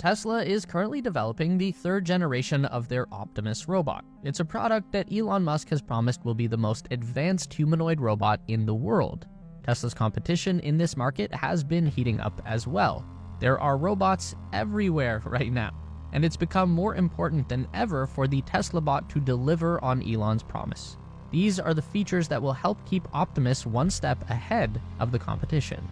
Tesla is currently developing the third generation of their Optimus robot. It's a product that Elon Musk has promised will be the most advanced humanoid robot in the world. Tesla's competition in this market has been heating up as well. There are robots everywhere right now, and it's become more important than ever for the Tesla bot to deliver on Elon's promise. These are the features that will help keep Optimus one step ahead of the competition.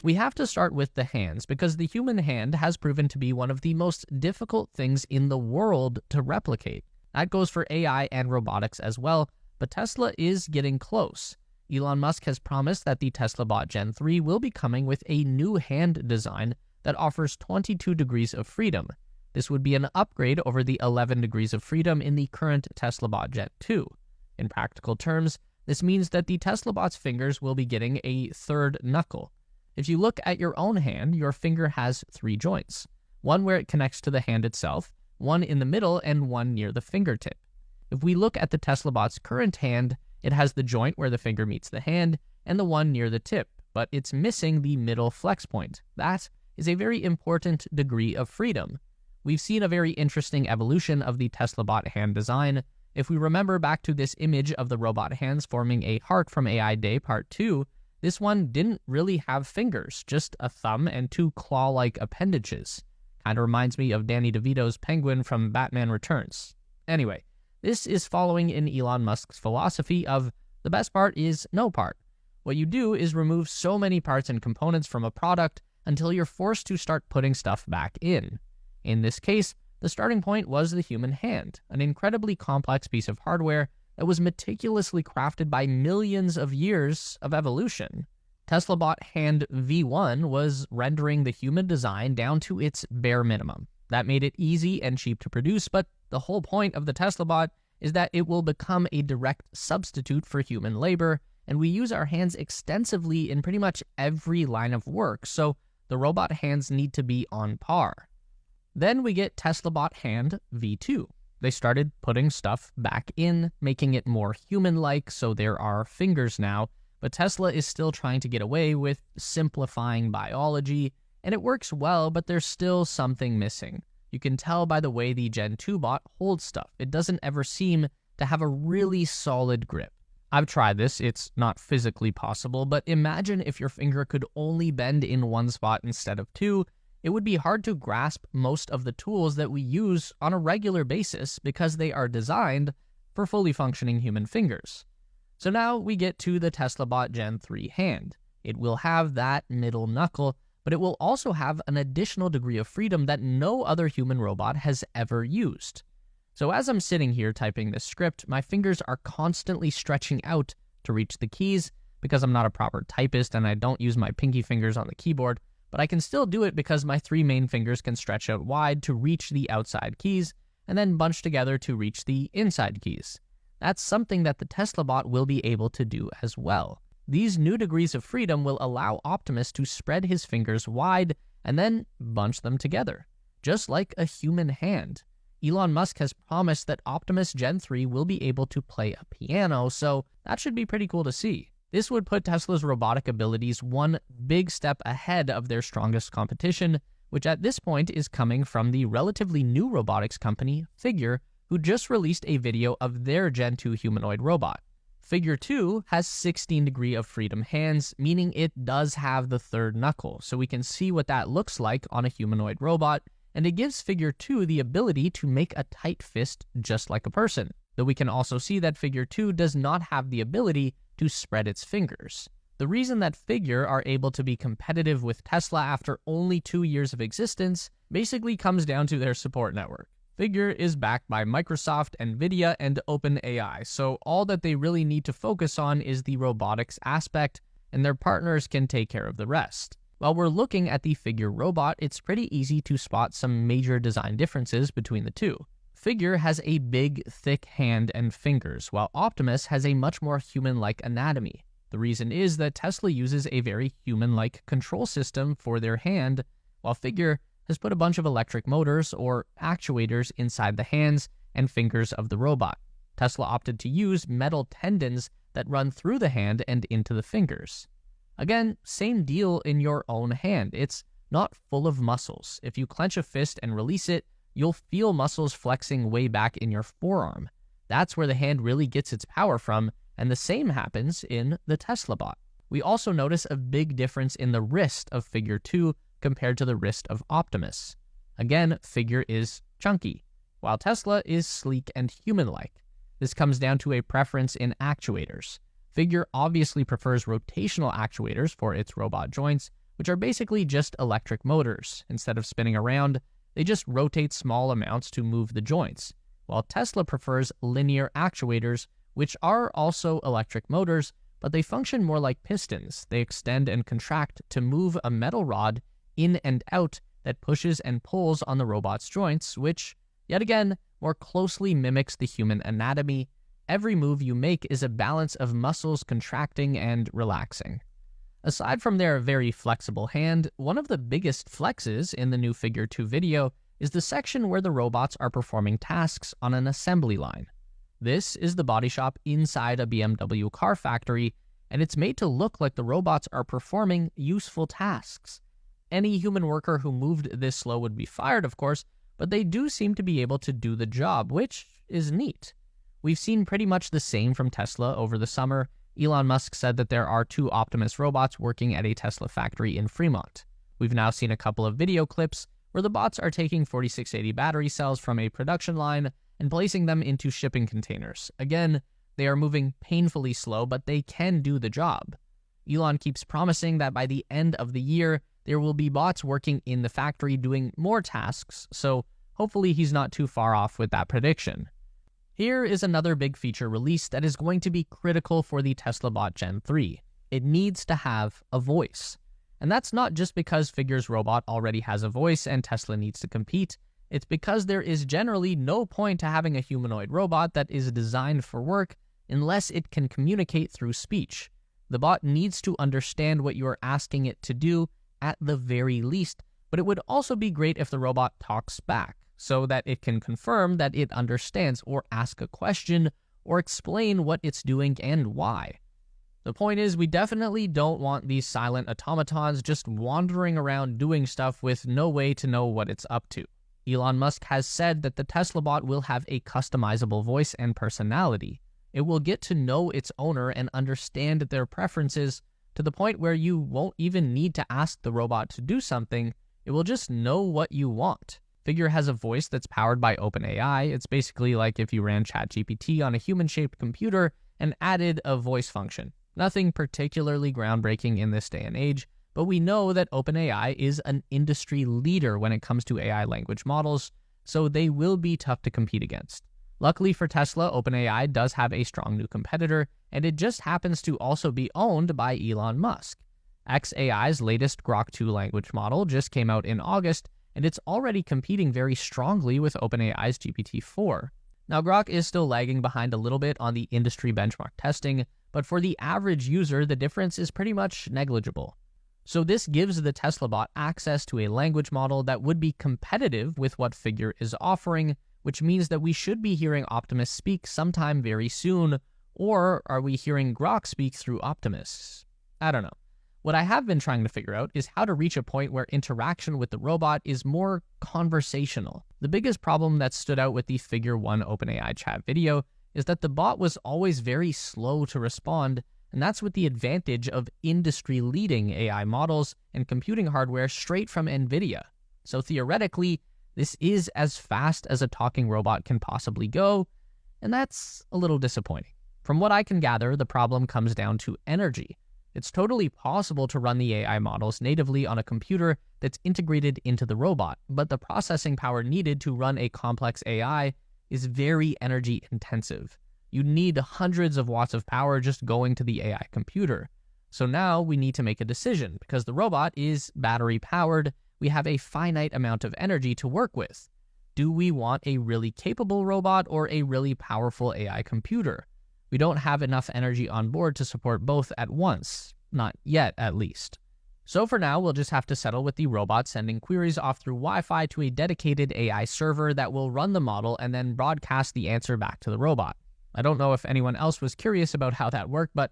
We have to start with the hands because the human hand has proven to be one of the most difficult things in the world to replicate. That goes for AI and robotics as well, but Tesla is getting close. Elon Musk has promised that the Tesla Bot Gen 3 will be coming with a new hand design that offers 22 degrees of freedom. This would be an upgrade over the 11 degrees of freedom in the current Tesla Bot Gen 2. In practical terms, this means that the Tesla Bot's fingers will be getting a third knuckle. If you look at your own hand, your finger has 3 joints. One where it connects to the hand itself, one in the middle, and one near the fingertip. If we look at the Tesla Bot's current hand, it has the joint where the finger meets the hand, and the one near the tip, but it's missing the middle flex point. That is a very important degree of freedom. We've seen a very interesting evolution of the Tesla Bot hand design. If we remember back to this image of the robot hands forming a heart from AI Day Part 2, this one didn't really have fingers, just a thumb and 2 claw-like appendages. Kinda reminds me of Danny DeVito's penguin from Batman Returns. Anyway, this is following in Elon Musk's philosophy of the best part is no part. What you do is remove so many parts and components from a product until you're forced to start putting stuff back in. In this case, the starting point was the human hand, an incredibly complex piece of hardware that was meticulously crafted by millions of years of evolution. Tesla Bot Hand V1 was rendering the human design down to its bare minimum. That made it easy and cheap to produce, but the whole point of the Tesla Bot is that it will become a direct substitute for human labor, and we use our hands extensively in pretty much every line of work, so the robot hands need to be on par. Then we get Tesla Bot Hand V2. They started putting stuff back in, making it more human-like, so there are fingers now, but Tesla is still trying to get away with simplifying biology, and it works well, but there's still something missing. You can tell by the way the Gen 2 bot holds stuff. It doesn't ever seem to have a really solid grip. I've tried this, it's not physically possible, but imagine if your finger could only bend in one spot instead of 2. It would be hard to grasp most of the tools that we use on a regular basis because they are designed for fully functioning human fingers. So now we get to the Tesla Bot Gen 3 hand. It will have that middle knuckle, but it will also have an additional degree of freedom that no other human robot has ever used. So as I'm sitting here typing this script, my fingers are constantly stretching out to reach the keys because I'm not a proper typist and I don't use my pinky fingers on the keyboard, but I can still do it because my 3 main fingers can stretch out wide to reach the outside keys and then bunch together to reach the inside keys. That's something that the Tesla Bot will be able to do as well. These new degrees of freedom will allow Optimus to spread his fingers wide and then bunch them together, just like a human hand. Elon Musk has promised that Optimus Gen 3 will be able to play a piano, so that should be pretty cool to see. This would put Tesla's robotic abilities one big step ahead of their strongest competition, which at this point is coming from the relatively new robotics company, Figure, who just released a video of their Gen 2 humanoid robot. Figure 2 has 16 degree of freedom hands, meaning it does have the third knuckle, so we can see what that looks like on a humanoid robot, and it gives Figure 2 the ability to make a tight fist just like a person, though we can also see that Figure 2 does not have the ability to spread its fingers. The reason that Figure are able to be competitive with Tesla after only 2 years of existence basically comes down to their support network. Figure is backed by Microsoft, Nvidia, and OpenAI, so all that they really need to focus on is the robotics aspect, and their partners can take care of the rest. While we're looking at the Figure robot, it's pretty easy to spot some major design differences between the two. Figure has a big, thick hand and fingers, while Optimus has a much more human-like anatomy. The reason is that Tesla uses a very human-like control system for their hand, while Figure has put a bunch of electric motors or actuators inside the hands and fingers of the robot. Tesla opted to use metal tendons that run through the hand and into the fingers. Again, same deal in your own hand. It's not full of muscles. If you clench a fist and release it, you'll feel muscles flexing way back in your forearm. That's where the hand really gets its power from, and the same happens in the Tesla bot. We also notice a big difference in the wrist of Figure 2 compared to the wrist of Optimus. Again, Figure is chunky, while Tesla is sleek and human-like. This comes down to a preference in actuators. Figure obviously prefers rotational actuators for its robot joints, which are basically just electric motors. Instead of spinning around, they just rotate small amounts to move the joints, while Tesla prefers linear actuators, which are also electric motors, but they function more like pistons. They extend and contract to move a metal rod in and out that pushes and pulls on the robot's joints, which, yet again, more closely mimics the human anatomy. Every move you make is a balance of muscles contracting and relaxing. Aside from their very flexible hand, one of the biggest flexes in the new Figure 2 video is the section where the robots are performing tasks on an assembly line. This is the body shop inside a BMW car factory, and it's made to look like the robots are performing useful tasks. Any human worker who moved this slow would be fired, of course, but they do seem to be able to do the job, which is neat. We've seen pretty much the same from Tesla over the summer. Elon Musk said that there are 2 Optimus robots working at a Tesla factory in Fremont. We've now seen a couple of video clips where the bots are taking 4680 battery cells from a production line and placing them into shipping containers. Again, they are moving painfully slow, but they can do the job. Elon keeps promising that by the end of the year, there will be bots working in the factory doing more tasks, so hopefully he's not too far off with that prediction. Here is another big feature release that is going to be critical for the Tesla Bot Gen 3. It needs to have a voice. And that's not just because Figure's robot already has a voice and Tesla needs to compete. It's because there is generally no point to having a humanoid robot that is designed for work unless it can communicate through speech. The bot needs to understand what you are asking it to do at the very least, but it would also be great if the robot talks back, so that it can confirm that it understands or ask a question or explain what it's doing and why. The point is, we definitely don't want these silent automatons just wandering around doing stuff with no way to know what it's up to. Elon Musk has said that the Tesla bot will have a customizable voice and personality. It will get to know its owner and understand their preferences to the point where you won't even need to ask the robot to do something. It will just know what you want. Figure has a voice that's powered by OpenAI. It's basically like if you ran ChatGPT on a human-shaped computer and added a voice function. Nothing particularly groundbreaking in this day and age, but we know that OpenAI is an industry leader when it comes to AI language models, so they will be tough to compete against. Luckily for Tesla, OpenAI does have a strong new competitor, and it just happens to also be owned by Elon Musk. xAI's latest Grok 2 language model just came out in August, and it's already competing very strongly with OpenAI's GPT-4. Now, Grok is still lagging behind a little bit on the industry benchmark testing, but for the average user, the difference is pretty much negligible. So this gives the Tesla bot access to a language model that would be competitive with what Figure is offering, which means that we should be hearing Optimus speak sometime very soon, or are we hearing Grok speak through Optimus? I don't know. What I have been trying to figure out is how to reach a point where interaction with the robot is more conversational. The biggest problem that stood out with the Figure 1 OpenAI chat video is that the bot was always very slow to respond, and that's with the advantage of industry-leading AI models and computing hardware straight from NVIDIA. So theoretically, this is as fast as a talking robot can possibly go, and that's a little disappointing. From what I can gather, the problem comes down to energy. It's totally possible to run the AI models natively on a computer that's integrated into the robot, but the processing power needed to run a complex AI is very energy intensive. You need hundreds of watts of power just going to the AI computer. So now we need to make a decision. Because the robot is battery powered, we have a finite amount of energy to work with. Do we want a really capable robot or a really powerful AI computer? We don't have enough energy on board to support both at once. Not yet, at least. So for now, we'll just have to settle with the robot sending queries off through Wi-Fi to a dedicated AI server that will run the model and then broadcast the answer back to the robot. I don't know if anyone else was curious about how that worked, but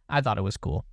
I thought it was cool.